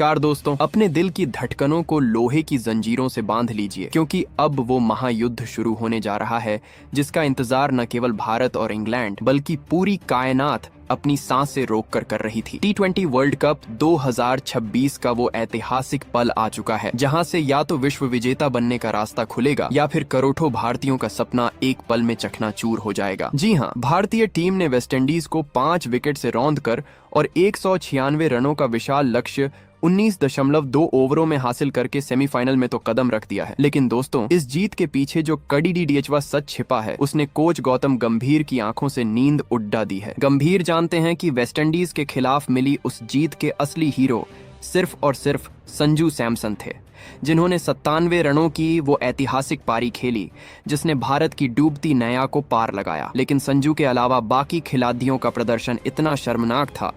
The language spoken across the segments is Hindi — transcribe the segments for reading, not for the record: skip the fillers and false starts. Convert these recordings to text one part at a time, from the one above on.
नमस्कार दोस्तों, अपने दिल की धड़कनों को लोहे की जंजीरों से बांध लीजिए क्योंकि अब वो महायुद्ध शुरू होने जा रहा है जिसका इंतजार न केवल भारत और इंग्लैंड बल्कि पूरी कायनात अपनी सांसें रोक कर रही थी। T20 वर्ल्ड कप 2026 का वो ऐतिहासिक पल आ चुका है जहां से या तो विश्व विजेता बनने का रास्ता खुलेगा या फिर करोड़ों भारतीयों का सपना एक पल में चकनाचूर हो जाएगा। जी हाँ, भारतीय टीम ने वेस्टइंडीज को 5 विकेट से रौंदकर और 196 रनों का विशाल लक्ष्य 19.2 ओवरों में हासिल करके सेमीफाइनल में तो कदम रख दिया है। लेकिन दोस्तों, इस जीत के पीछे जो कड़ी डीडीएचवा सच छिपा है उसने कोच गौतम गंभीर की आंखों से नींद उड़ा दी है। गंभीर जानते हैं कि वेस्टइंडीज के खिलाफ मिली उस जीत के असली हीरो सिर्फ और सिर्फ संजू सैमसन थे, जिन्होंने 97 रनों की वो ऐतिहासिक पारी खेली जिसने भारत की डूबती नैया को पार लगाया। लेकिन संजू के अलावा बाकी खिलाड़ियों का प्रदर्शन इतना शर्मनाक था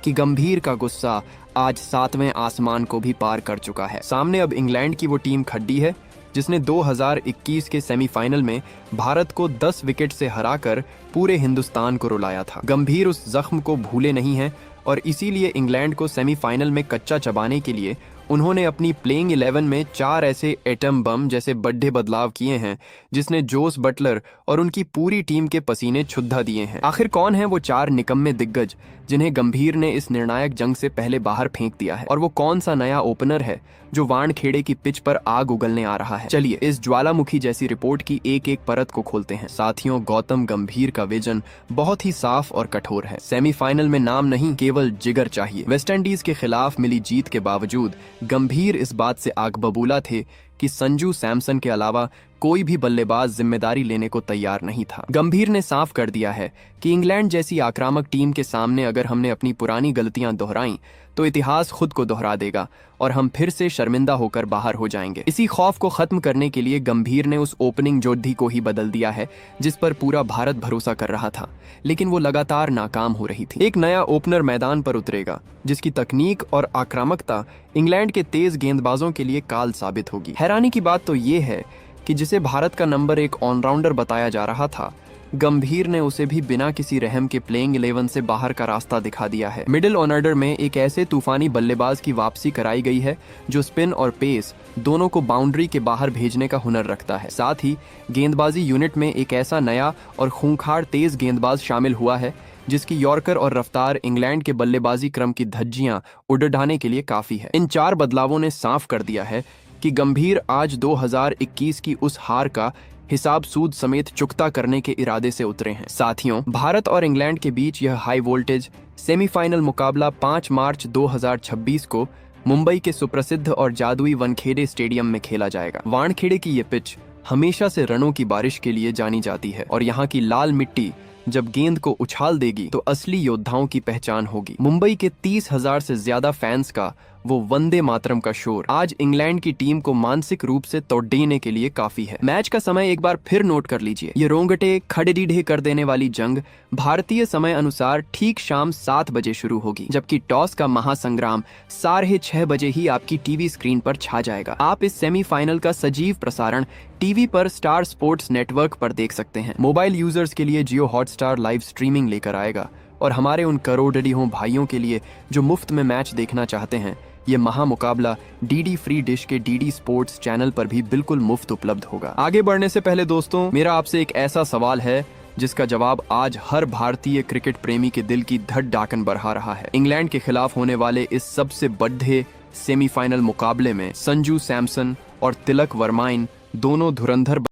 कि गंभीर का गुस्सा आज 7वें आसमान को भी पार कर चुका है। सामने अब इंग्लैंड की वो टीम खड़ी है जिसने 2021 के सेमीफाइनल में भारत को 10 विकेट से हराकर पूरे हिंदुस्तान को रुलाया था। गंभीर उस जख्म को भूले नहीं हैं और इसीलिए इंग्लैंड को सेमीफाइनल में कच्चा चबाने के लिए उन्होंने अपनी प्लेइंग 11 में 4 ऐसे एटम बम जैसे बड़े बदलाव किए हैं जिसने जोस बटलर और उनकी पूरी टीम के पसीने छुद्धा दिए हैं। आखिर कौन है वो 4 निकम्मे दिग्गज जिन्हें गंभीर ने इस निर्णायक जंग से पहले बाहर फेंक दिया है, और वो कौन सा नया ओपनर है जो वानखेड़े की पिच पर आग उगलने आ रहा है? चलिए इस ज्वालामुखी जैसी रिपोर्ट की एक एक परत को खोलते हैं। साथियों, गौतम गंभीर का विजन बहुत ही साफ और कठोर है। सेमीफाइनल में नाम नहीं, केवल जिगर चाहिए। वेस्टइंडीज के खिलाफ मिली जीत के बावजूद गंभीर इस बात से आग बबूला थे कि संजू सैमसन के अलावा कोई भी बल्लेबाज जिम्मेदारी लेने को तैयार नहीं था। गंभीर ने साफ कर दिया है कि इंग्लैंड जैसी आक्रामक टीम के सामने अगर हमने अपनी पुरानी गलतियां दोहराई तो इतिहास खुद को दोहरा देगा और हम फिर से शर्मिंदा होकर बाहर हो जाएंगे। इसी खौफ को खत्म करने के लिए गंभीर ने उस ओपनिंग जोधी को ही बदल दिया है जिस पर पूरा भारत भरोसा कर रहा था, लेकिन वो लगातार नाकाम हो रही थी। एक नया ओपनर मैदान पर उतरेगा जिसकी तकनीक और आक्रामकता इंग्लैंड के तेज गेंदबाजों के लिए काल साबित होगी। हैरानी की बात तो ये है कि जिसे भारत का नंबर 1 ऑलराउंडर बताया जा रहा था, गंभीर ने उसे भी बिना किसी रहम के प्लेइंग 11 से बाहर का रास्ता दिखा दिया है। मिडिल ऑर्डर में एक ऐसे तूफानी बल्लेबाज की वापसी कराई गई है जो स्पिन और पेस दोनों को बाउंड्री के बाहर भेजने का हुनर रखता है। साथ ही गेंदबाजी यूनिट में एक ऐसा नया और खूंखार तेज गेंदबाज शामिल हुआ है जिसकी यॉर्कर और रफ्तार इंग्लैंड के बल्लेबाजी क्रम की धज्जियां उड़ाने के लिए काफी है। इन 4 बदलावों ने साफ कर दिया है कि गंभीर आज 2021 की उस हार का हिसाब सूद समेत चुकता करने के इरादे से उतरे हैं। साथियों, भारत और इंग्लैंड के बीच यह हाई वोल्टेज सेमीफाइनल मुकाबला 5 मार्च 2026 को मुंबई के सुप्रसिद्ध और जादुई वानखेड़े स्टेडियम में खेला जाएगा। वानखेड़े की ये पिच हमेशा से रनों की बारिश के लिए जानी जाती है और यहाँ की लाल मिट्टी जब गेंद को उछाल देगी तो असली योद्धाओं की पहचान होगी। मुंबई के 30,000 से ज्यादा फैंस का वो वंदे मातरम का शोर आज इंग्लैंड की टीम को मानसिक रूप से तोड़ने के लिए काफी है। मैच का समय एक बार फिर नोट कर लीजिए। ये रोंगटे खड़े कर देने वाली जंग भारतीय समय अनुसार ठीक शाम 7 बजे शुरू होगी, जबकि टॉस का महासंग्राम 6:30 बजे ही आपकी टीवी स्क्रीन पर छा जाएगा। आप इस सेमीफाइनल का सजीव प्रसारण टीवी पर स्टार स्पोर्ट्स नेटवर्क पर देख सकते हैं। मोबाइल यूजर्स के लिए जियो हॉटस्टार लाइव स्ट्रीमिंग लेकर आएगा और हमारे उन करोड़ों भाइयों के लिए जो मुफ्त में मैच देखना चाहते हैं, ये महामुकाबला डीडी फ्री डिश के डीडी स्पोर्ट्स चैनल पर भी बिल्कुल मुफ्त उपलब्ध होगा। आगे बढ़ने से पहले दोस्तों, मेरा आपसे एक ऐसा सवाल है जिसका जवाब आज हर भारतीय क्रिकेट प्रेमी के दिल की धड़ डाकन बढ़ा रहा है। इंग्लैंड के खिलाफ होने वाले इस सबसे बड़े सेमीफाइनल मुकाबले में संजू सैमसन और तिलक वर्माइन दोनों धुरंधर